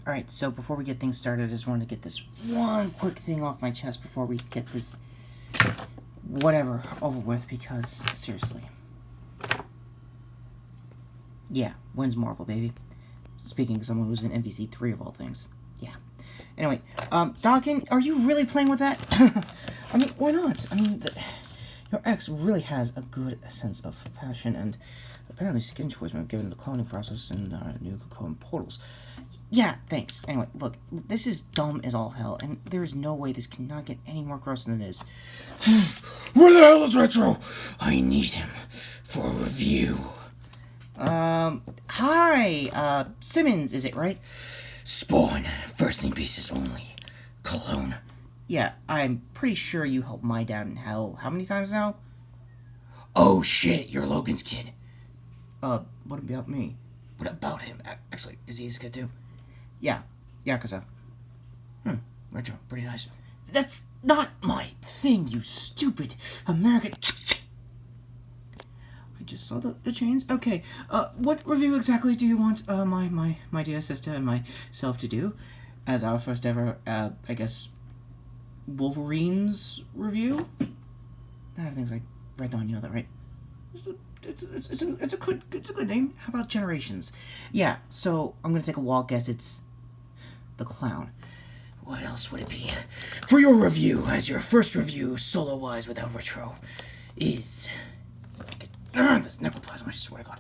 Alright, so before we get things started, I just wanted to get this one quick thing off my chest before we get this whatever over with, because, seriously. Yeah, when's Marvel, baby? Speaking of someone who's in MVC 3 of all things. Yeah. Anyway, Donkin, are you really playing with that? I mean, why not? I mean, your ex really has a good sense of fashion, and apparently skin choice when given the cloning process and new Cocoon portals. Yeah, thanks. Anyway, look, this is dumb as all hell, and there is no way this cannot get any more gross than it is. Where the hell is Retro? I need him for a review. Hi, Simmons, is it right? Spawn, first name basis only. Cologne. Yeah, I'm pretty sure you helped my dad in hell. How many times now? Oh shit, you're Logan's kid. What about me? What about him? Actually, is he his kid too? Yeah, Yakuza. Retro, pretty nice. That's not my thing, you stupid American. I just saw the chains. Okay, what review exactly do you want my dear sister and myself to do as our first ever, I guess, Wolverine's review? Everything's like Red Dawn, you know that, right? It's a good name. How about Generations? Yeah, so I'm gonna take a wild guess. It's the Clown. What else would it be? For your review, as your first review, solo-wise without Retro, is... this necroplasm, I swear to God.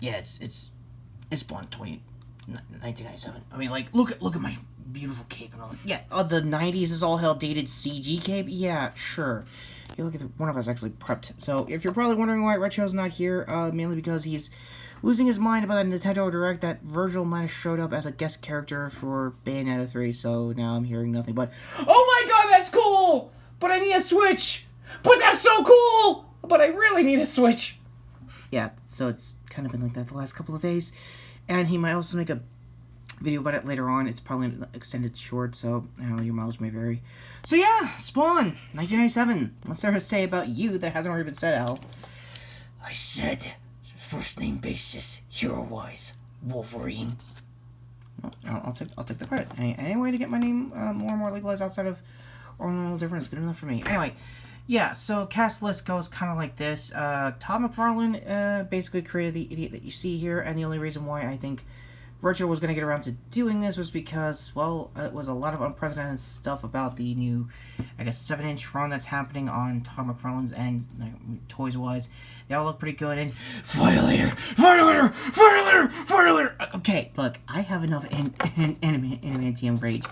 Yeah, it's Spawn 1997. I mean, like, look at my beautiful cape and all that. Yeah, the 90s is all hell dated CG cape? Yeah, sure. Yeah, look at one of us actually prepped. So, if you're probably wondering why Retro's not here, mainly because he's losing his mind about a Nintendo Direct that Virgil might have showed up as a guest character for Bayonetta 3, so now I'm hearing nothing but, "Oh my god, that's cool! But I need a Switch! But that's so cool! But I really need a Switch!" Yeah, so it's kind of been like that the last couple of days. And he might also make a video about it later on. It's probably an extended short, so I don't know, your mileage may vary. So yeah, Spawn, 1997. What's there to say about you that hasn't already been said, Al? I said, first name basis, hero-wise, Wolverine. Well, I'll take the credit. Any way to get my name more and more legalized outside of Orlando Different is good enough for me. Anyway, yeah, so cast list goes kind of like this. Todd McFarlane basically created the idiot that you see here, and the only reason why I think Retro was going to get around to doing this was because, well, it was a lot of unprecedented stuff about the new, I guess, 7-inch run that's happening on Todd McFarlane's end, like, toys-wise. They all look pretty good, and Violator! Okay, look, I have enough animantium rage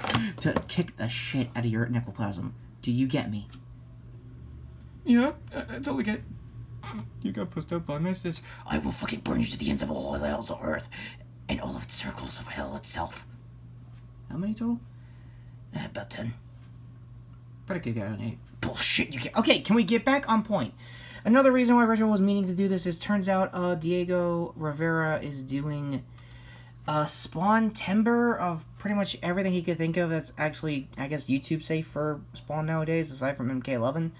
to kick the shit out of your necroplasm. Do you get me? Yeah, I totally get it. You got pushed up by my sister. I will fucking burn you to the ends of all the hells of Earth, and all of its circles of hell itself. How many total? About 10. But I could get an 8. Bullshit, you can't... Okay, can we get back on point? Another reason why Retro was meaning to do this is, turns out, Diego Rivera is doing Spawntember of pretty much everything he could think of that's actually, I guess, YouTube safe for Spawn nowadays, aside from MK11.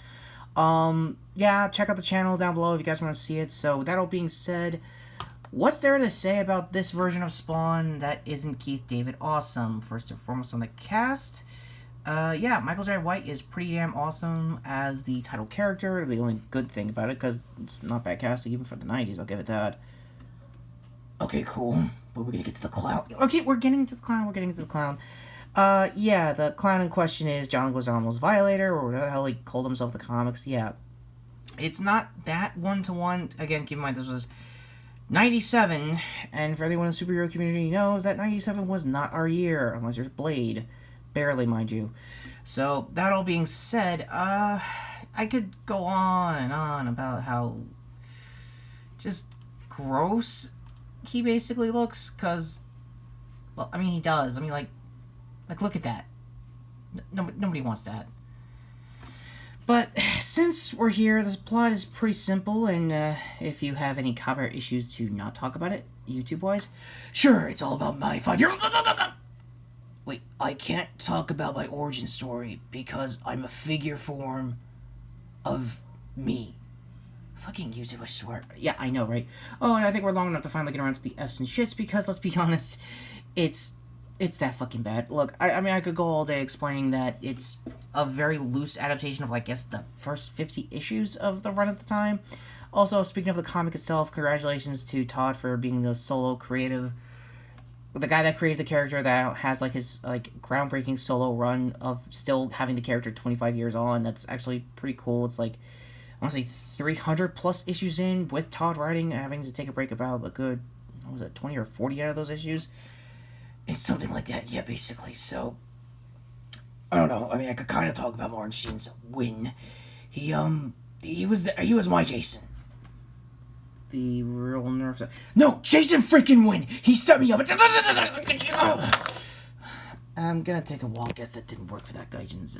Yeah, check out the channel down below if you guys want to see it. So, that all being said, what's there to say about this version of Spawn that isn't Keith David awesome? First and foremost on the cast, yeah, Michael J. White is pretty damn awesome as the title character. The only good thing about it, because it's not bad casting even for the 90s, I'll give it that. Okay, cool. But we're gonna get to the clown. Okay, we're getting to the clown. Yeah, the clown in question is John Leguizamo's Violator, or whatever the hell he called himself in the comics. Yeah. It's not that one-to-one. Again, keep in mind, this was 97, and for anyone in the superhero community knows that 97 was not our year, unless there's Blade. Barely, mind you. So, that all being said, I could go on and on about how just gross he basically looks, because, well, I mean, he does. I mean, like, look at that. Nobody wants that. But since we're here, this plot is pretty simple, and if you have any copyright issues to not talk about it, YouTube-wise, sure, it's all about my 5-year-old... Wait, I can't talk about my origin story because I'm a figure form of me. Fucking YouTube, I swear. Yeah, I know, right? Oh, and I think we're long enough to finally get around to the F's and shits, because, let's be honest, it's that fucking bad. Look, I mean, I could go all day explaining that it's a very loose adaptation of, like, I guess, the first 50 issues of the run at the time. Also, speaking of the comic itself, congratulations to Todd for being the solo creative, the guy that created the character that has, like, his, like, groundbreaking solo run of still having the character 25 years on. That's actually pretty cool. It's, like, I want to say 300 plus issues in with Todd writing, having to take a break about a good, what was it, 20 or 40 out of those issues? It's something like that, yeah, basically. So, I don't know. I mean, I could kind of talk about Martin Sheen's win. He was my Jason. The real nerves. No, Jason freaking win. He set me up. I'm gonna take a walk. Guess that didn't work for that Gaijin's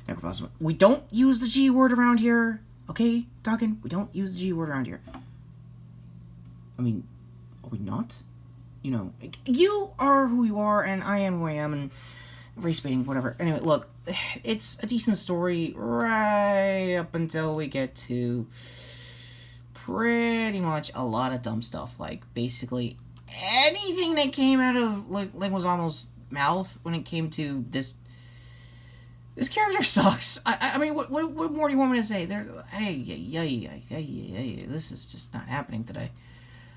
necroplasm. We don't use the G word around here, okay, Dawkins? We don't use the G word around here. I mean, are we not? You know, you are who you are, and I am who I am, and race baiting, whatever. Anyway, look, it's a decent story right up until we get to pretty much a lot of dumb stuff. Like, basically, anything that came out of, like, Leguizamo's mouth when it came to this character sucks. I mean, what more do you want me to say? There's, this is just not happening today.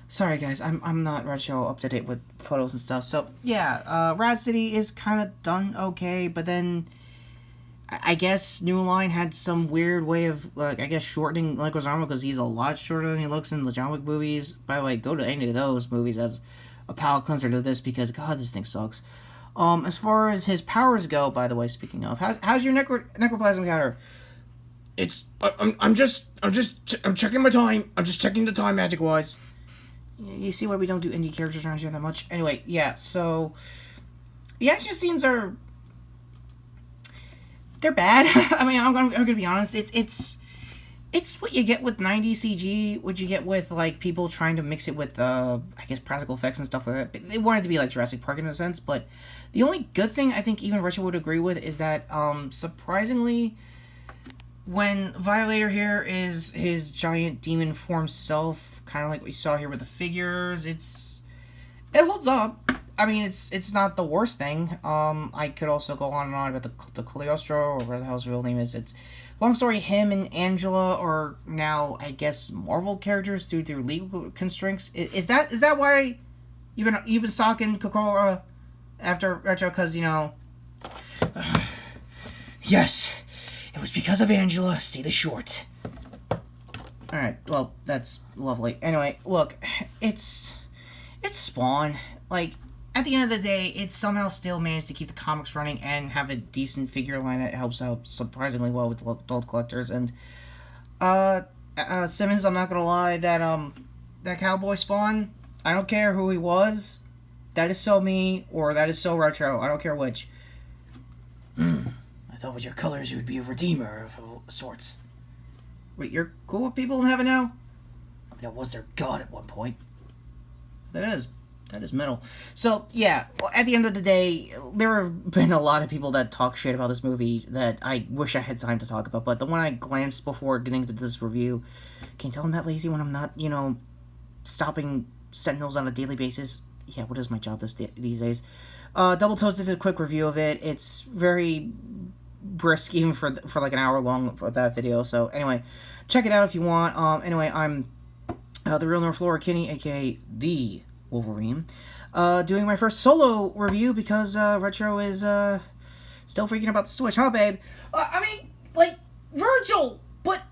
Sorry guys, I'm not retro up to date with photos and stuff. So yeah, Rad City is kind of done okay, but then I guess New Line had some weird way of, like, I guess shortening Leguizamo because he's a lot shorter than he looks in the John Wick movies. By the way, go to any of those movies as a palate cleanser to this because God, this thing sucks. As far as his powers go, by the way, speaking of, how's your necroplasm counter? I'm checking my time. I'm just checking the time magic wise. You see why we don't do indie characters around here that much? Anyway, yeah, so the action scenes are, they're bad. I mean, I'm gonna be honest. It's what you get with 90s CG, what you get with, like, people trying to mix it with, I guess, practical effects and stuff like that. They wanted to be like Jurassic Park in a sense, but the only good thing I think even Richard would agree with is that, surprisingly, when Violator here is his giant demon form self, kind of like what you saw here with the figures, it holds up. I mean, it's not the worst thing. I could also go on and on about the Cagliostro, or whatever the hell his real name is. It's long story. Him and Angela are now, I guess, Marvel characters due to legal constraints. Is that why you've been stalking Kokora after Retro? Because, you know. Yes, it was because of Angela. See the short. Alright, well, that's lovely. Anyway, look, it's Spawn. Like, at the end of the day, it somehow still managed to keep the comics running and have a decent figure line that helps out surprisingly well with adult collectors. And, Simmons, I'm not gonna lie, that cowboy Spawn, I don't care who he was, that is so me, or that is so retro, I don't care which. I thought with your colors you would be a redeemer of sorts. Wait, you're cool with people in heaven now? I mean, I was their god at one point. That is metal. So, yeah, well, at the end of the day, there have been a lot of people that talk shit about this movie that I wish I had time to talk about, but the one I glanced before getting into this review, can you tell I'm that lazy when I'm not, you know, stopping Sentinels on a daily basis? Yeah, what is my job these days? Double Toast did a quick review of it. It's very brisk, even for like an hour long for that video. So anyway, check it out if you want. Anyway, I'm the real North Flora Kinney, aka the Wolverine, doing my first solo review because Retro is still freaking about the Switch, huh, babe? I mean, like, Virgil, but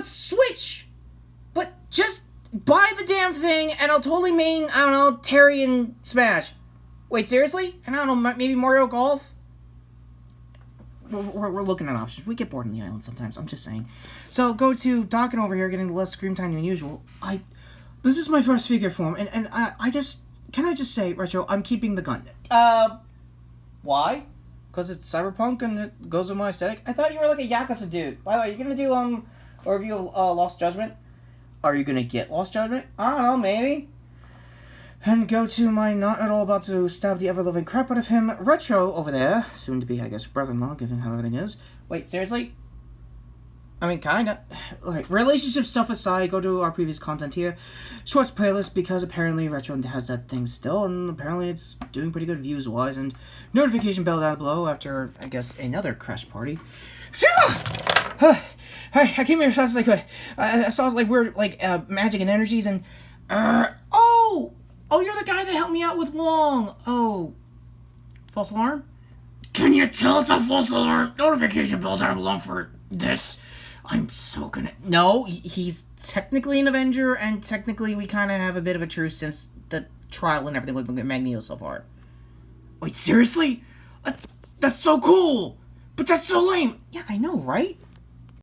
Switch, but just buy the damn thing and I'll totally main, I don't know, Terry and Smash. Wait, seriously? And I don't know, maybe Mario Golf? We're looking at options. We get bored on the island sometimes, I'm just saying. So, go to Dawkins over here, getting less screen time than usual. This is my first figure form, and I just... Can I just say, Retro, I'm keeping the gun. Why? Because it's cyberpunk and it goes with my aesthetic. I thought you were like a Yakuza dude. By the way, you're gonna do, a review of, Lost Judgment? Are you gonna get Lost Judgment? I don't know, maybe. And go to my not at all about to stab the ever-loving crap out of him, Retro, over there. Soon to be, I guess, brother-in-law, given how everything is. Wait, seriously? I mean, kinda. Like, relationship stuff aside, go to our previous content here. Shorts playlist, because apparently Retro has that thing still, and apparently it's doing pretty good views-wise, and notification bell down below after, I guess, another crash party. Hi, I came here as fast as I could. I saw, like, weird, like, magic and energies, and, oh, you're the guy that helped me out with Wong. Oh, false alarm? Can you tell it's a false alarm? Notification bell down below for this. I'm so gonna... No, he's technically an Avenger, and technically we kind of have a bit of a truce since the trial and everything with Magneto so far. Wait, seriously? That's so cool! But that's so lame! Yeah, I know, right?